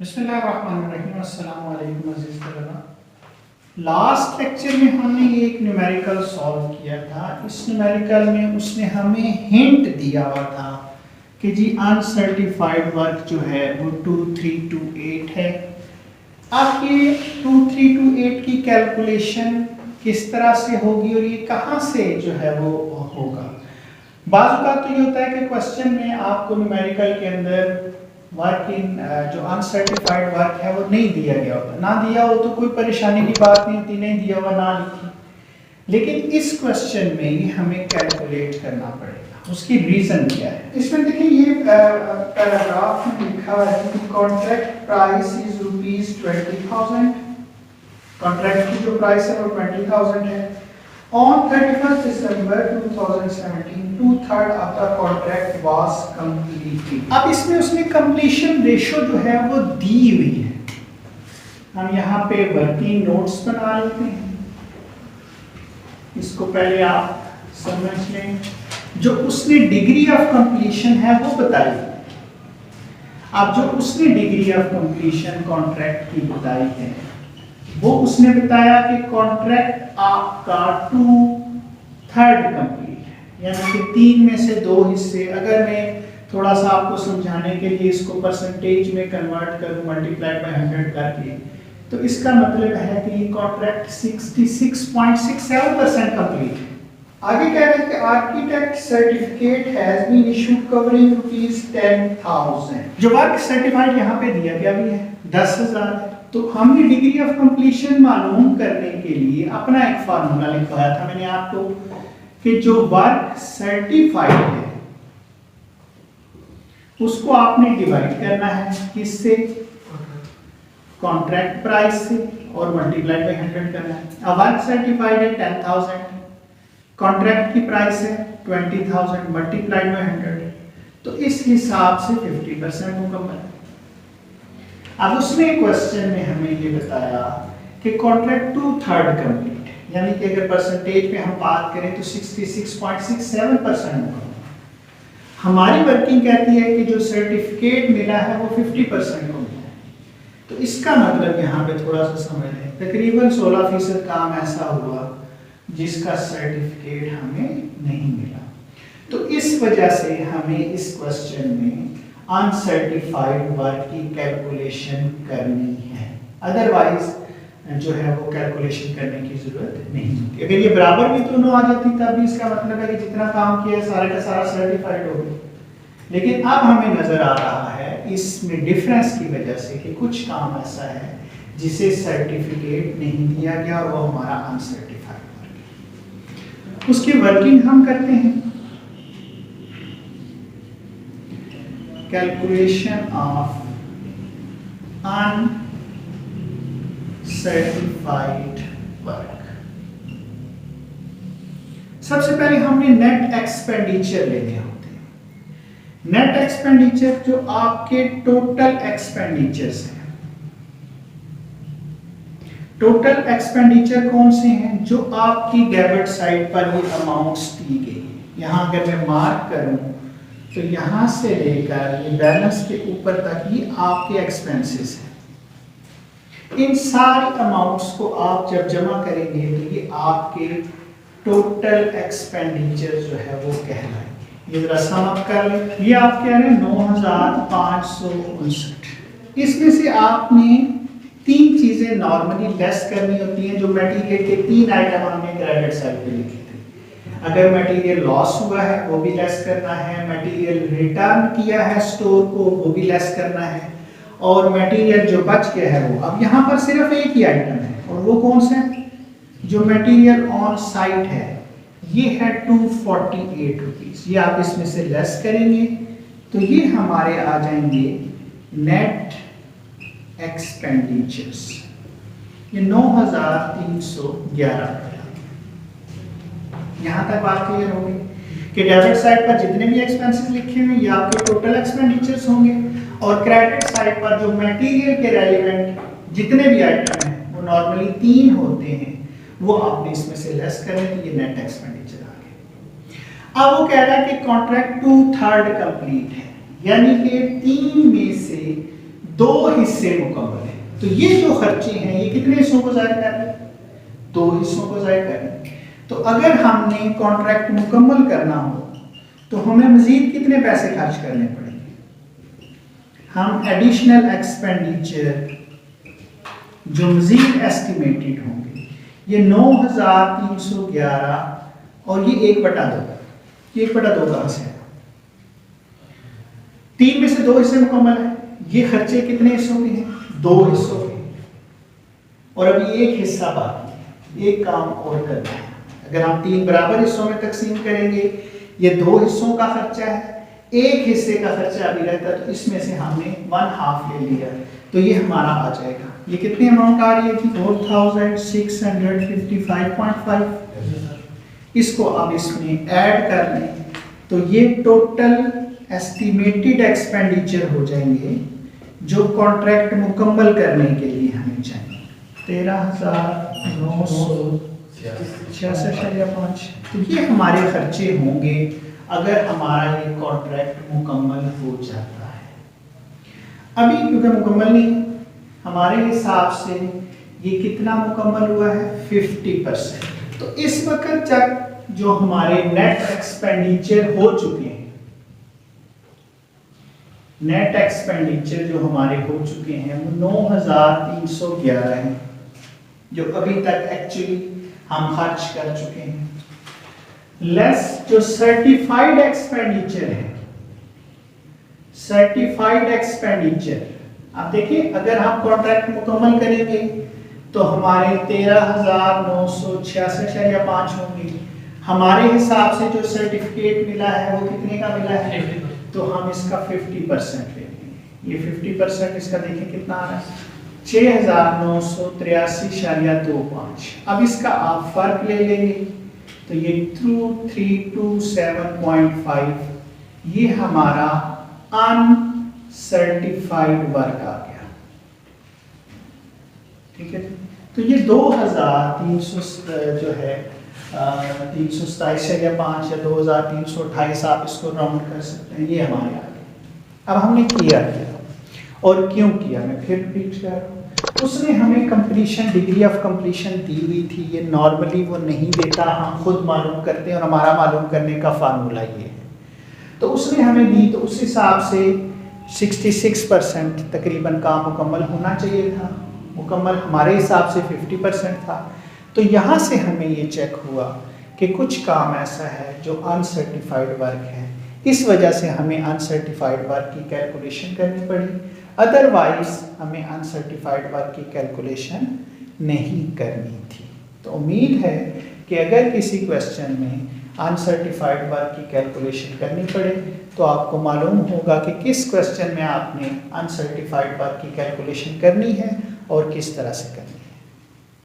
बिस्मिल्लाहिर्रहमानिर्रहीम। अस्सलाम वालेकुम अज़ीज़ तलबा। लास्ट लेक्चर में हमने एक न्यूमेरिकल सॉल्व किया था। इस न्यूमेरिकल में उसने हमें हिंट दिया हुआ था कि जी अनसर्टिफाइड वर्क जो है वो 2328 है। अब ये 2328 की कैलकुलेशन किस तरह से होगी और ये कहाँ से जो है वो होगा। बाज़ औक़ात तो ये होता है कि क्वेश्चन में आपको न्यूमेरिकल के अंदर वर्क इन जो अनसर्टिफाइड वर्क है वो नहीं दिया गया होता। ना दिया हो तो कोई परेशानी की बात नहीं होती, नहीं दिया हुआ ना लिखी। लेकिन इस क्वेश्चन में ये हमें कैलकुलेट करना पड़ेगा। उसकी रीज़न क्या है? इसमें देखिए ये पैराग्राफ में लिखा है कि कॉन्ट्रैक्ट प्राइस इज ₹20,000। कॉन्ट्रैक्ट की जो प्राइस है वो 20,000 है। On 31st December 2017, 2/3 of the contract was completed. अब इसमें उसने completion ratio जो है वो दी हुई है। हम यहाँ पे वर्किंग नोट्स बना लेते हैं। इसको पहले आप समझ लें। जो उसने डिग्री ऑफ कंप्लीशन है वो बताई। अब जो उसने डिग्री ऑफ कंप्लीशन कॉन्ट्रैक्ट की बताई है वो उसने बताया कि कॉन्ट्रैक्ट आपका 2/3 कंप्लीट है, यानी कि 3 में से 2 हिस्से। अगर मैं थोड़ा सा आपको समझाने के लिए इसको परसेंटेज में कन्वर्ट करूं मल्टीप्लाइड बाय 100 करके, तो इसका मतलब है कि ये कॉन्ट्रैक्ट 66.67% कंप्लीट है। आगे कह रहे हैं कि architect certificate has been issued covering ₹10,000। जो वर्क सर्टिफाइड यहाँ पे दिया गया भी है 10,000 है। तो हमने डिग्री ऑफ कंप्लीशन मालूम करने के लिए अपना एक फार्मूला लिखवाया था मैंने आपको कि जो वर्क सर्टिफाइड है उसको आपने डिवाइड करना है किससे? कॉन्ट्रैक्ट प्राइस से और मल्टीप्लाइड बाय 100 करना है। अब वर्क सर्टिफाइड है 10,000, कॉन्ट्रैक्ट की प्राइस है 20,000 मल्टीप्लाइड बाय 100, तो इस हिसाब से 50% मुकम्मल है। अब उसने क्वेश्चन में हमें ये बताया कि कॉन्ट्रैक्ट 2/3 कंप्लीट है, यानी कि अगर परसेंटेज में हम बात करें तो 66.67% होगा। हमारी वर्किंग कहती है कि जो सर्टिफिकेट मिला है वो 50% को मिला है। तो इसका मतलब यहाँ पे थोड़ा सा समझ लें, तकरीबन 16% काम ऐसा हुआ जिसका सर्टिफिकेट हमें नहीं मिला। तो इस वजह से हमें इस क्वेश्चन में अनसर्टिफाइड वर्क की कैलकुलेशन करनी है, अदरवाइज जो है वो कैलकुलेशन करने की जरूरत नहीं होती। अगर ये बराबर भी दोनों आ जाती तब भी इसका मतलब है कि जितना काम किया है सारा का सारा सर्टिफाइड हो गया। लेकिन अब हमें नजर आ रहा है इसमें डिफरेंस की वजह से कि कुछ काम ऐसा है जिसे सर्टिफिकेट नहीं दिया गया और वो हमारा अनसर्टिफाइड वर्क है। उसकी वर्किंग हम करते हैं। Calculation of uncertified work। सबसे पहले हमने नेट एक्सपेंडिचर लेने होते हैं। नेट एक्सपेंडिचर जो आपके टोटल एक्सपेंडिचर्स हैं। टोटल एक्सपेंडिचर कौन से हैं? जो आपकी डेबिट साइड पर ये अमाउंट्स दी गई है। यहां अगर मैं मार्क करूं तो यहां से लेकर ये बैलेंस के ऊपर तक ये आपके एक्सपेंसेस हैं। इन सारी अमाउंट्स को आप जब जमा करेंगे तो ये आपके टोटल एक्सपेंडिचर जो है वो कहलाएंगे। ये जरा सम अप कर लें। ये आप कह रहे हैं 9,559। इसमें से आपने 3 चीजें नॉर्मली लेस करनी होती हैं। जो मटेरियल के 3 आइटम हमने क्रेडिट साइड पे लिखे थे। अगर मटेरियल लॉस हुआ है वो भी लेस करना है, मटेरियल रिटर्न किया है स्टोर को वो भी लेस करना है, और मटेरियल जो बच गया है वो। अब यहाँ पर सिर्फ एक ही आइटम है और वो कौन सा है? जो मटेरियल ऑन साइट है ये है 248 रुपीज। ये आप इसमें से लेस करेंगे तो ये हमारे आ जाएंगे नेट एक्सपेंडिचर्स। ये 9,311। यहाँ तक बात क्लियर होगी कि डेबिट साइड पर जितने भी एक्सपेंसेस लिखे हुए ये आपके टोटल एक्सपेंडिचर्स होंगे, और क्रेडिट साइड पर जो मटेरियल के रेलेवेंट जितने भी आइटम हैं वो नॉर्मली 3 होते हैं, वो आपने इसमें से लेस करें तो ये नेट एक्सपेंडिचर आ गए। अब वो कह रहा है कि कॉन्ट्रैक्ट 2/3 कंप्लीट है, यानी कि 3 में से 2 हिस्से मुकम्मल है। तो ये जो खर्चे हैं ये कितने हिस्सों को ज़ाहिर कर रहे हैं? 2 हिस्सों को ज़ाहिर कर रहे हैं। तो अगर हमने कॉन्ट्रैक्ट मुकम्मल करना हो तो हमें मजीद कितने पैसे खर्च करने पड़ेंगे? हम एडिशनल एक्सपेंडिचर जो मजीद एस्टिमेटेड होंगे ये 9311 और ये 1/2, ये 1/2 कहाँ से है? 3 में से 2 हिस्से मुकम्मल है। ये खर्चे कितने हिस्सों के हैं? 2 हिस्सों के। और अभी एक हिस्सा बाकी है, एक काम और करना है। अगर हम 3 बराबर हिस्सों में तकसीम करेंगे, ये 2 हिस्सों का खर्चा है, एक हिस्से का खर्चा अभी रहता है, तो इसमें से हमने 1/2 ले लिया, तो ये हमारा आ जाएगा। ये कितनी अमाउंट आ रही है जी? 4655.5। इसको अब इसमें ऐड कर लें तो ये टोटल एस्टिमेटेड एक्सपेंडिचर हो जाएंगे जो कॉन्ट्रैक्ट मुकम्मल करने के लिए हमें चाहिए 13,966.5। तो ये हमारे खर्चे होंगे अगर हमारा ये कॉन्ट्रैक्ट मुकम्मल हो जाता है। अभी क्योंकि मुकम्मल नहीं हमारे हिसाब से ये कितना मुकम्मल हुआ है? 50%। तो इस वक्त तक जो हमारे नेट एक्सपेंडिचर हो चुके हैं, नेट एक्सपेंडिचर जो हमारे हो चुके हैं वो 9311 हैं, जो अभी तक एक्चुअली हम खर्च कर चुके हैं, लेस जो सर्टिफाइड एक्सपेंडिचर है। सर्टिफाइड एक्सपेंडिचर आप देखिए, अगर हम कॉन्ट्रैक्ट मुकम्मल करेंगे तो हमारे 13,966.5 होंगे। हमारे हिसाब से जो सर्टिफिकेट मिला है वो कितने का मिला है? तो हम इसका 50% ले लेंगे। ये 50% इसका देखिए कितना आ रहा है? 6,983.25। अब इसका आप फर्क ले लेंगे तो ये 327.5 ये हमारा अनसर्टिफाइड वर्क आ गया। ठीक है, तो ये 2300 जो है 327.5 या 2328 आप इसको राउंड कर सकते हैं, ये हमारे आ गए। अब हमने किया और क्यों किया, मैं फिर रिपीट कर रहा हूँ। उसने हमें कंप्लीशन, डिग्री ऑफ कंप्लीशन दी हुई थी। ये नॉर्मली वो नहीं देता, हम खुद मालूम करते हैं और हमारा मालूम करने का फार्मूला ये है। तो उसने हमें दी, तो उस हिसाब से 66% तकरीबन काम मुकम्मल होना चाहिए था। मुकम्मल हमारे हिसाब से 50% था। तो यहाँ से हमें ये चेक हुआ कि कुछ काम ऐसा है जो अनसर्टिफाइड वर्क है, इस वजह से हमें अनसर्टिफाइड वर्क की कैलकुलेशन करनी पड़ी, अदरवाइज हमें अनसर्टिफाइड वर्क की कैलकुलेशन नहीं करनी थी। तो उम्मीद है कि अगर किसी क्वेश्चन में अनसर्टिफाइड वर्क की कैलकुलेशन करनी पड़े तो आपको मालूम होगा कि किस क्वेश्चन में आपने अनसर्टिफाइड वर्क की कैलकुलेशन करनी है और किस तरह से करनी है।